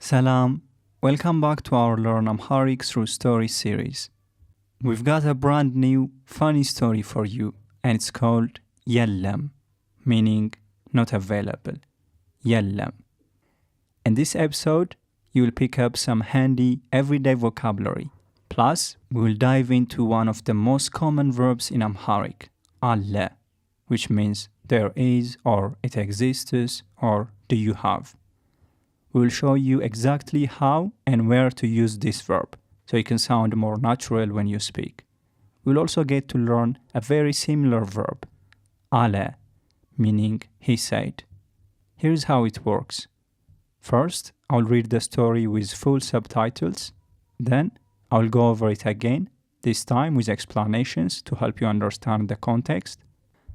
Salam, welcome back to our Learn Amharic Through Story series. We've got a brand new, funny story for you, and it's called Yellam, meaning not available. Yellam. In this episode, you will pick up some handy everyday vocabulary. Plus, we will dive into one of the most common verbs in Amharic, alle, which means there is, or it exists, or do you have. We will show you exactly how and where to use this verb, so it can sound more natural when you speak. We'll also get to learn a very similar verb, ale, meaning he said. Here's how it works. First, I'll read the story with full subtitles. Then, I'll go over it again, this time with explanations to help you understand the context.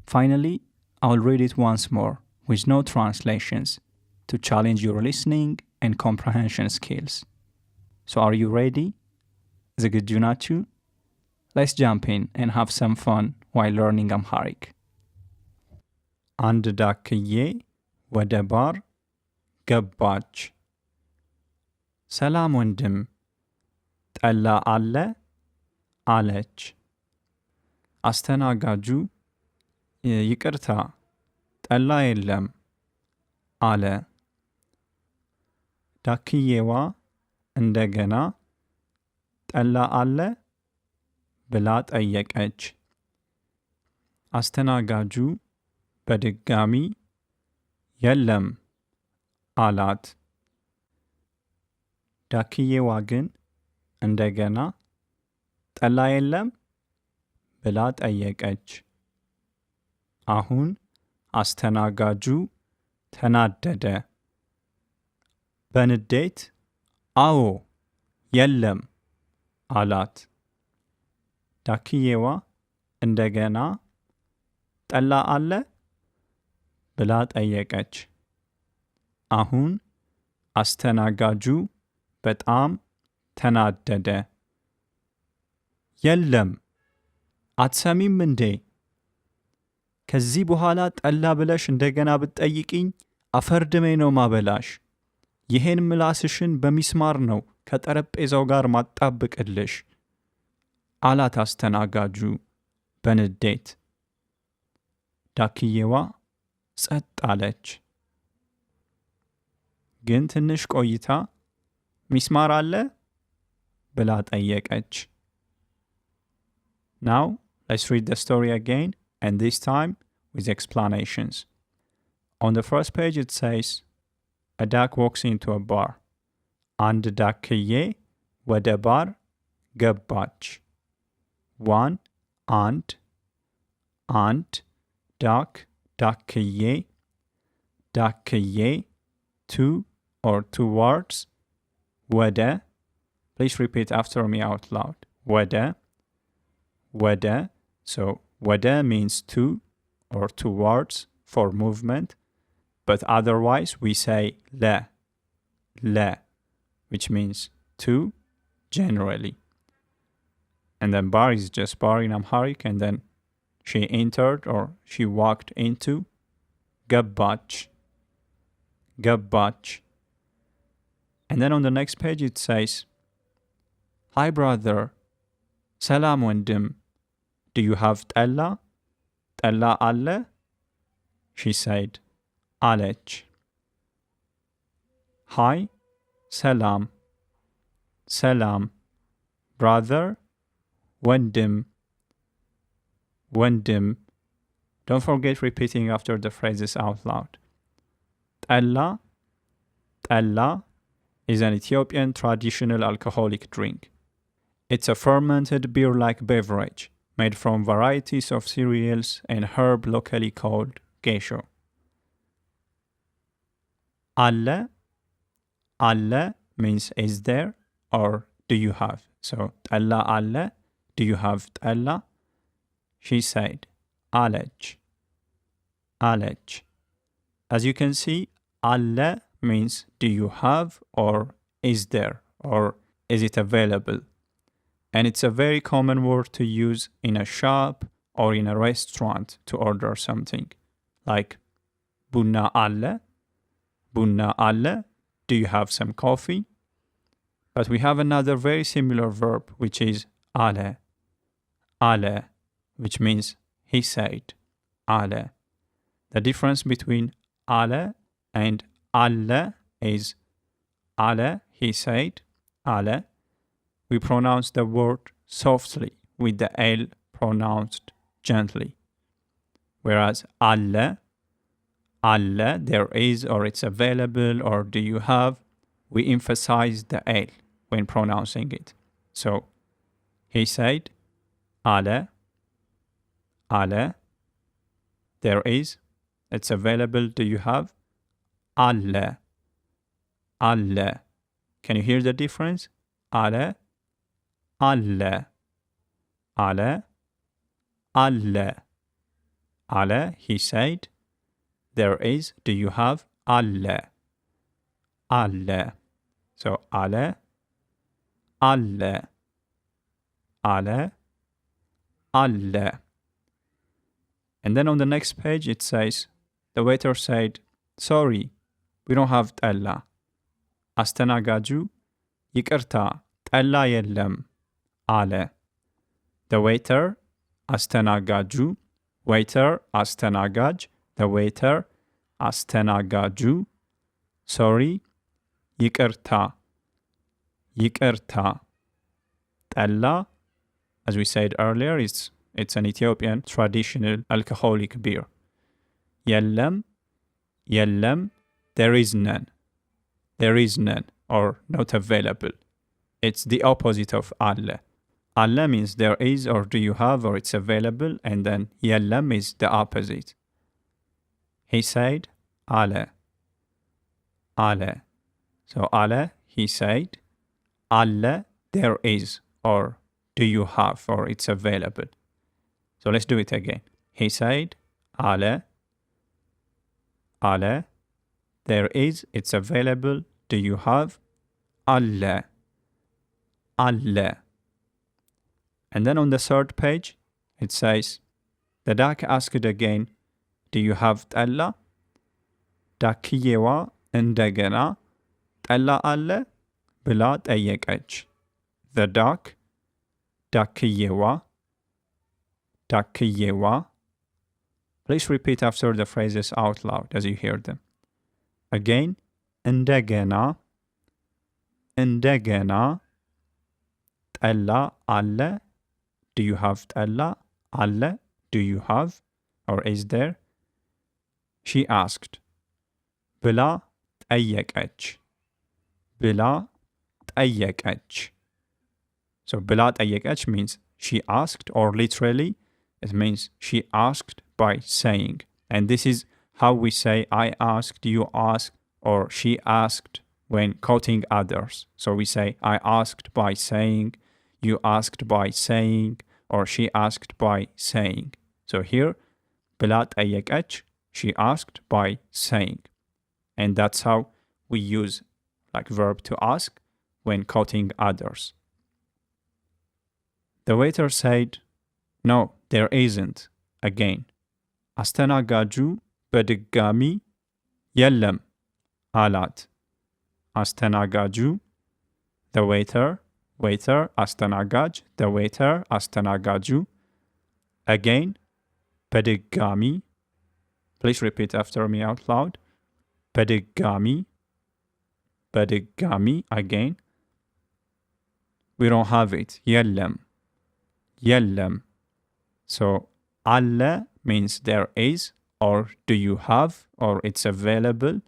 Finally, I'll read it once more, with no translations, to challenge your listening and comprehension skills. So are you ready? ዝግጁ ናችሁ? Let's jump in and have some fun while learning Amharic. አንድ ዳክዬ ወደ ባር ገባች። ሰላም ወንድም፣ ጠላ አለ? አለች። አስተናጋጁ ይቅርታ፣ ጠላ የለም አለ። ዳክዬዋ እንደገና ጠላ አለ ብላ ጠየቀች። አስተናጋጁ በድጋሚ የለም አላት። ዳክዬዋ ግን እንደገና ጠላ የለም ብላ ጠየቀች። አሁን አስተናጋጁ ተናደደ። በንዴት አዎ የለም አላት። ዳክዬዋ እንደገና ጠላ አለ ብላ ጠየቀች። አሁን አስተናጋጁ በጣም ተናደደ። የለም አትሰሚም እንዴ? ከዚህ በኋላ ጠላ ብለሽ እንደገና ብትጠይቅኝ አፈርድሜ ነው ማበላሽ። ይሄን ምላስሽን በሚስማር ነው ከጠረጴዛው ጋር ማጣብቅልሽ አላት አስተናጋጁ በንዴት። ዳክዬዋ ጸጥ አለች። ግን ትንሽ ቆይታ ሚስማር አለ ብላ ጠየቀች። Now, let's read the story again, and this time with explanations. On the first page it says, a duck walks into a bar. አንድ ዳክዬ ወደ ባር ገባች። One, አንድ ዳክ ዳክዬ ዳክዬ two or two words ወደ. Please repeat after me out loud. ወደ. So ወደ means to or towards for movement, but otherwise we say le, which means to generally. And then bar is just bar in Amharic, and then she entered or she walked into ገባች. And then on the next page it says, hi brother, ሰላም ወንድም, do you have ጠላ? ጠላ አለ? She said, አለች. Hi, ሰላም, brother, ወንድም. Don't forget repeating after the phrases out loud. ጠላ is an Ethiopian traditional alcoholic drink. It's a fermented beer-like beverage made from varieties of cereals and herb locally called gesho. Alle means is there or do you have. So ጠላ አለ, do you have ጠላ? She said, አለች. As you can see, alle means do you have or is there or is it available. And it's a very common word to use in a shop or in a restaurant to order something. Like ቡና አለ do you have some coffee? But we have another very similar verb, which is ale. Ale, which means he said. Ale. The difference between ale and alle is ale, he said. Ale. We pronounce the word softly with the L pronounced gently. Whereas alle, there is or it's available or do you have, we emphasize the L when pronouncing it. So, he said, ale, there is, it's available, do you have? Alle. Can you hear the difference? Ale, he said, there is, do you have? Alle. So, alle. And then on the next page it says, the waiter said, sorry, we don't have ጠላ. አስተናጋጁ ይቅርታ ጠላ የለም አለ። The waiter, አስተናጋጁ, waiter, አስተናጋጅ, the waiter, አስተናጋጁ, sorry, ይቅርታ ጠላ, as we said earlier, it's an Ethiopian traditional alcoholic beer. የለም, there is none. Or not available. It's the opposite of alle. Alle means there is or do you have or it's available, and then የለም is the opposite. He said, alle. So alle, he said, alle, there is or do you have or it's available. So let's do it again. He said, alle, there is, it's available, do you have? alle. And then on the third page, it says, the duck asked again, do you have ጠላ? ዳክዬዋ እንደገና ጠላ አለ ብላ ጠየቀች. The duck, ዳክዬዋ. Please repeat after the phrases out loud as you hear them. Again, እንደገና ጠላ አለ, do you have ጠላ? አለ, do you have or is there? She asked. ብላ ጠየቀች. So ብላ ጠየቀች means she asked, or literally it means she asked by saying. And this is how we say I asked, you asked, or she asked when quoting others. So we say I asked by saying, you asked by saying, or she asked by saying. So here, ብላ ጠየቀች, she asked by saying. And that's how we use like verb to ask when quoting others. The waiter said, no, there isn't, again. አስተናጋጁ በድጋሚ የለም አላት. አስተናጋጁ, the waiter, አስተናጋጅ, the waiter, አስተናጋጁ. Again, በድጋሚ. Please repeat after me out loud. በድጋሚ, again. We don't have it. የለም. So, alle means there is, or do you have, or it's available.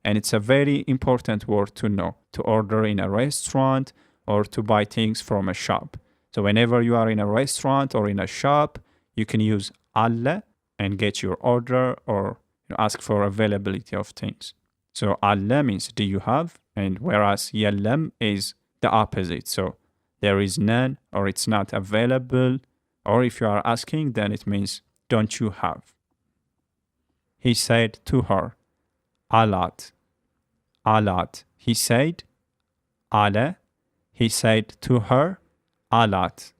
And it's a very important word to know, to order in a restaurant or to buy things from a shop. So whenever you are in a restaurant or in a shop, you can use alle and get your order or ask for availability of things. So alle means do you have, and whereas የለም is the opposite. So there is none or it's not available, or if you are asking, then it means don't you have. He said to her, አላት. He said, አለ. He said to her, አላት.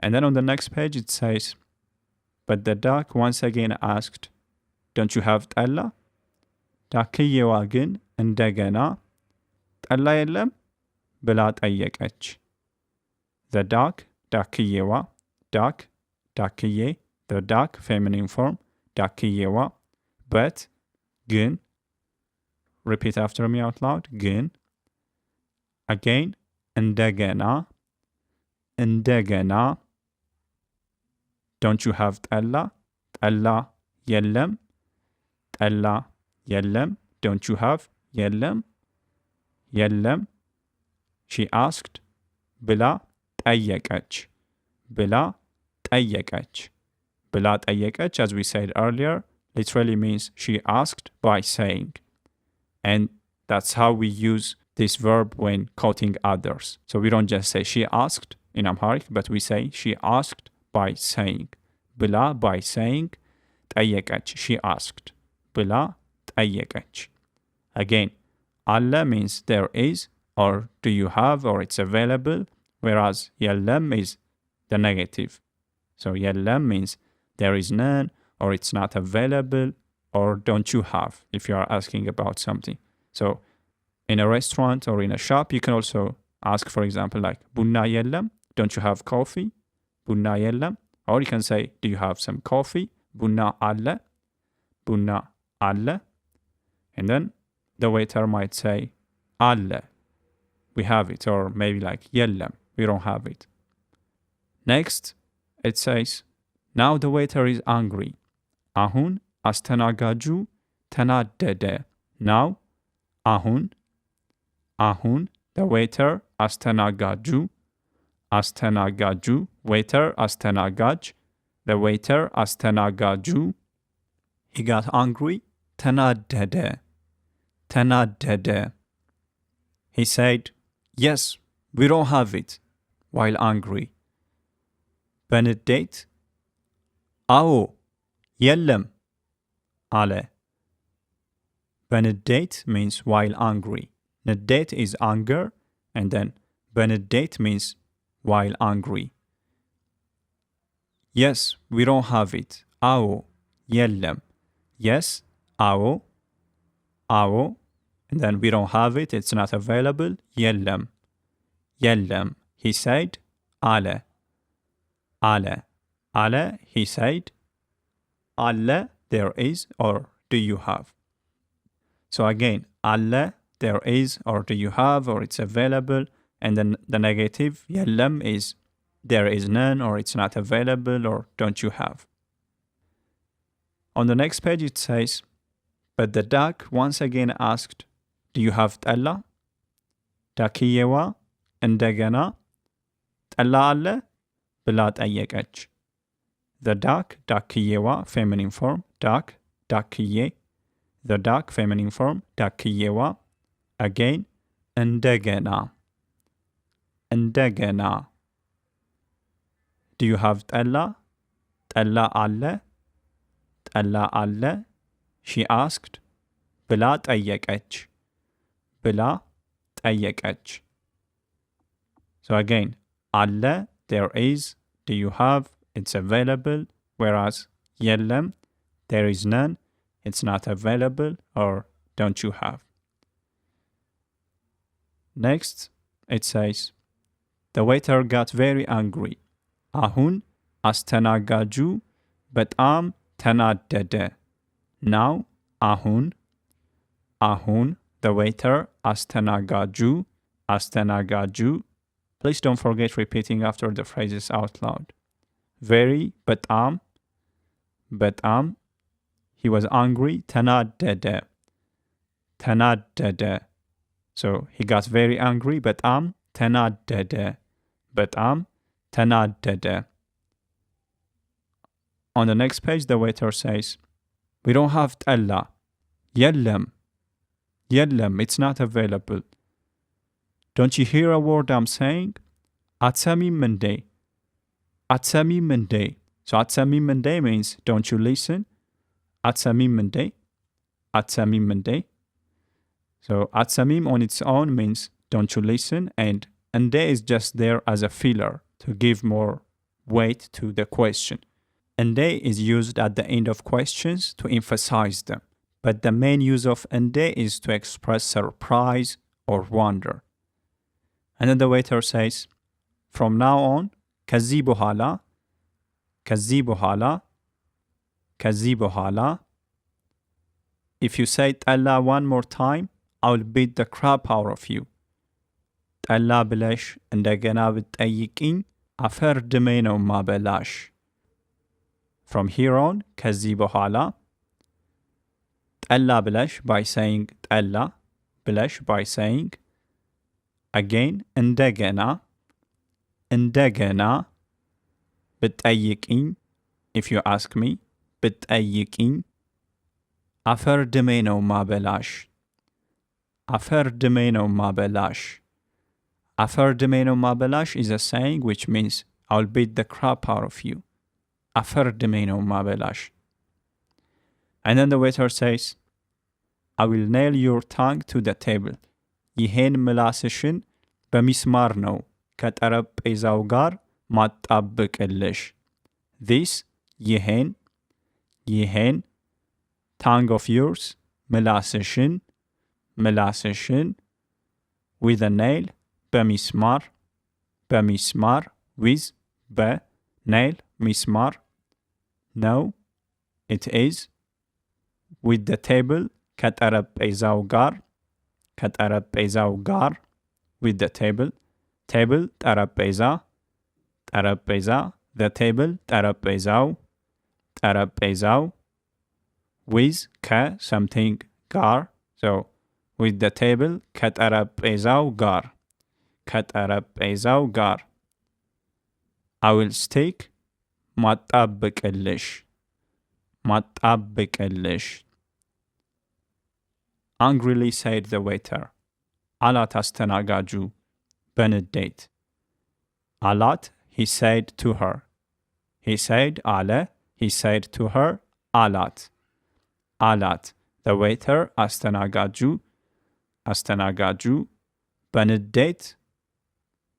And then on the next page it says, but the duck once again asked, don't you have ጠላ? ዳክዬዋ ግን እንደገና ጠላ የለም ብላ ጠየቀች። The duck, ዳክዬዋ, duck, ዳክዬ, the duck, feminine form, ዳክዬዋ, but, ግን, repeat after me out loud, ግን, again, እንደገና, እንደገና, don't you have ጠላ? ጠላ የለም ጠላ የለም don't you have የለም የለም she asked ብላ ጠየቀች ብላ ጠየቀች ብላ ጠየቀች as we said earlier literally means she asked by saying and that's how we use this verb when quoting others so we don't just say she asked in Amharic but we say she asked by saying ብላ by saying ጠየቀች she asked ብላ ጠየቀች again አለ means there is or do you have or it's available whereas የለም is the negative so የለም means there is none or it's not available or don't you have if you are asking about something so in a restaurant or in a shop you can also ask for example like ቡና የለም don't you have coffee ቡና የለም or you can say do you have some coffee ቡና አለ ቡና አለ and then the waiter might say አለ we have it or maybe like የለም we don't have it next it says now the waiter is angry አሁን አስተናጋጁ ተናደደ now አሁን the waiter አስተናጋጁ waiter አስተናጋጅ the waiter አስተናጋጁ he got angry ተናደደ he said yes we don't have it while angry በንዴት አዎ የለም አለ በንዴት means while angry ንዴት is anger and then በንዴት means while angry yes we don't have it አዎ የለም yes አዎ and then we don't have it it's not available የለም he said አለ he said አለ there is or do you have so again አለ there is or do you have or it's available and then the negative የለም is there is none or it's not available or don't you have on the next page it says but the duck once again asked do you have ጠላ ዳክዬዋ እንደገና ጠላ አለ ብላ ጠየቀች the duck ዳክዬዋ feminine form duck ዳክዬ the duck feminine form ዳክዬዋ again እንደገና do you have ጠላ አለ she asked ብላ ጠየቀች so again አለ there is do you have it's available whereas የለም there is none it's not available or don't you have next it says the waiter got very angry አሁን አስተናጋጁ በጣም ተናደደ now አሁን the waiter አስተናጋጁ please don't forget repeating after the phrases out loud very በጣም he was angry ተናደደ so he got very angry በጣም ተናደደ on the next page the waiter says we don't have ጠላ የለም it's not available don't you hear a word I'm saying አትሰሚም እንዴ so አትሰሚም እንዴ means don't you listen አትሰሚም እንዴ so አትሰሚም on its own means don't you listen and እንዴ is just there as a filler to give more weight to the question. And they is used at the end of questions to emphasize them. but the main use of እንዴ is to express surprise or wonder. And then the waiter says, from now on, ከዚህ በኋላ if you say ጠላ one more time, I'll beat the crap out of you. ጠላ ብለሽ እንደገና ብትጠይቂኝ አፈር ድሜ ነው ማበላሽ. From here on, ከዚህ በኋላ ጠላ ብለሽ by saying ጠላ ብለሽ by saying again እንደገና ብትጠይቂኝ if you ask me ብትጠይቂኝ አፈር ድሜ ነው ማበላሽ. አፈር ድሜ ነው ማበላሽ. አፈር ድሜ ነው ማበላሽ is a saying which means I'll beat the crap out of you. አፈር ድሜ ነው ማበላሽ. And then the waiter says, I will nail your tongue to the table. ይሄን ምላስሽን በሚስማር ነው ከጠረጴዛው ጋር ማጣብቅልሽ. This ይሄን tongue of yours ምላስሽን with a nail በሚስማር with nail ሚስማር no it is with the table ከጠረጴዛው ጋር with the table ጠረጴዛ the table ጠረጴዛው with something ጋር so with the table ከጠረጴዛው ጋር I will stick ማጣብቅልሽ angrily said the waiter. አላት አስተናጋጁ በንዴት. አላት he said to her. He said አለ he said to her አላት the waiter አስተናጋጁ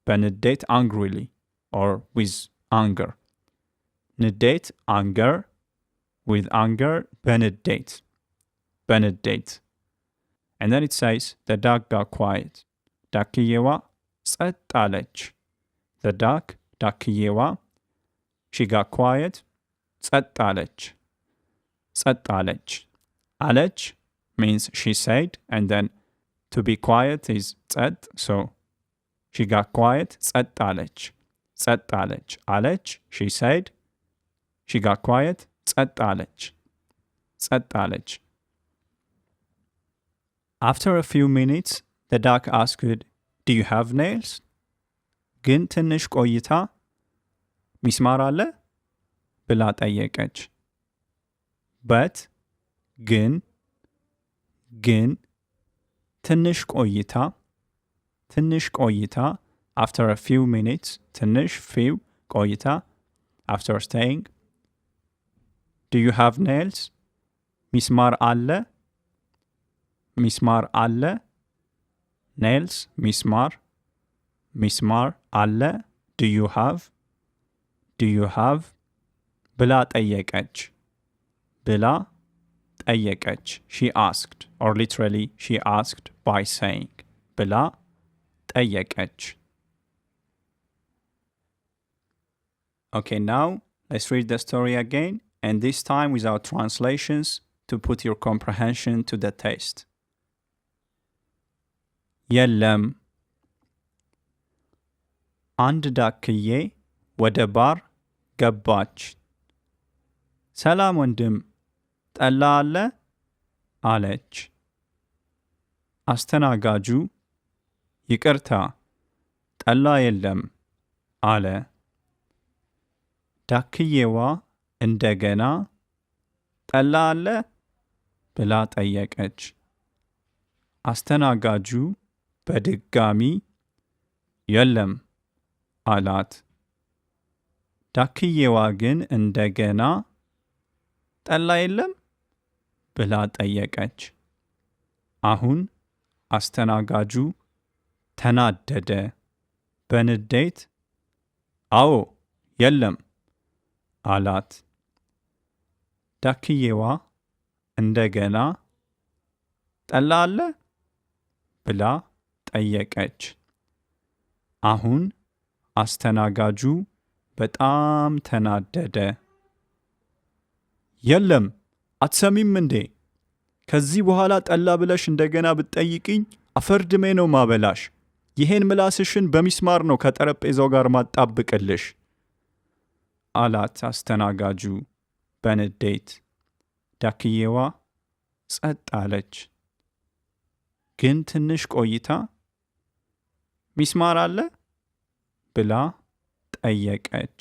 በንዴት angrily or with anger. ንዴት anger with anger በንዴት. And then it says the duck got quiet. ዳክዬዋ ጸጥ አለች. The duck ዳክዬዋ she got quiet ጸጥ አለች. አለች means she said, and then to be quiet is ጸጥ, so she got quiet ጸጥ አለች. አለች she said, she got quiet ጸጥ አለች. After a few minutes, the duck asked, do you have nails? ግን ትንሽ ቆይታ ሚስማር አለ ብላ ጠየቀች. But ግን ትንሽ ቆይታ after a few minutes ትንሽ few ቆይታ after saying do you have nails? ሚስማር አለ nails ሚስማር አለ do you have ብላ ጠየቀች. she asked, or literally she asked by saying ብላ ጠየቀች. Okay, now let's read the story again, and this time without translations to put your comprehension to the test. የለም አንድ ዳክዬ ወደ ባር ገባች. ሰላም ወንድም ጠላ አለ አለች. አስተናጋጁ ይቅርታ ጠላ የለም አለ። ዳክዬዋ እንደገና ጠላ አለ ብላ ጠየቀች. አስተናጋጁ በድጋሚ የለም አላት። ዳክዬዋ ግን እንደገና ጠላ የለም ብላ ጠየቀች። አሁን አስተናጋጁ ተናደደ። በንዴት አዎ የለም አላት። ዳክዬዋ እንደገና ጠላ አለ ብላ ጠየቀች። አሁን አስተናጋጁ በጣም ተናደደ። የለም አትሰሚም እንዴ? ከዚህ በኋላ ጠላ ብለሽ እንደገና ብትጠይቅኝ አፈርድሜ ነው ማበላሽ። ይሄን ምላስሽን በሚስማር ነው ከጠረጴዛው ጋር ማጣብቅልሽ አላት አስተናጋጁ በንዴት። ዳክዬዋ ጸጥ አለች። ግን ትንሽ ቆይታ ሚስማር አለ ብላ ጠየቀች።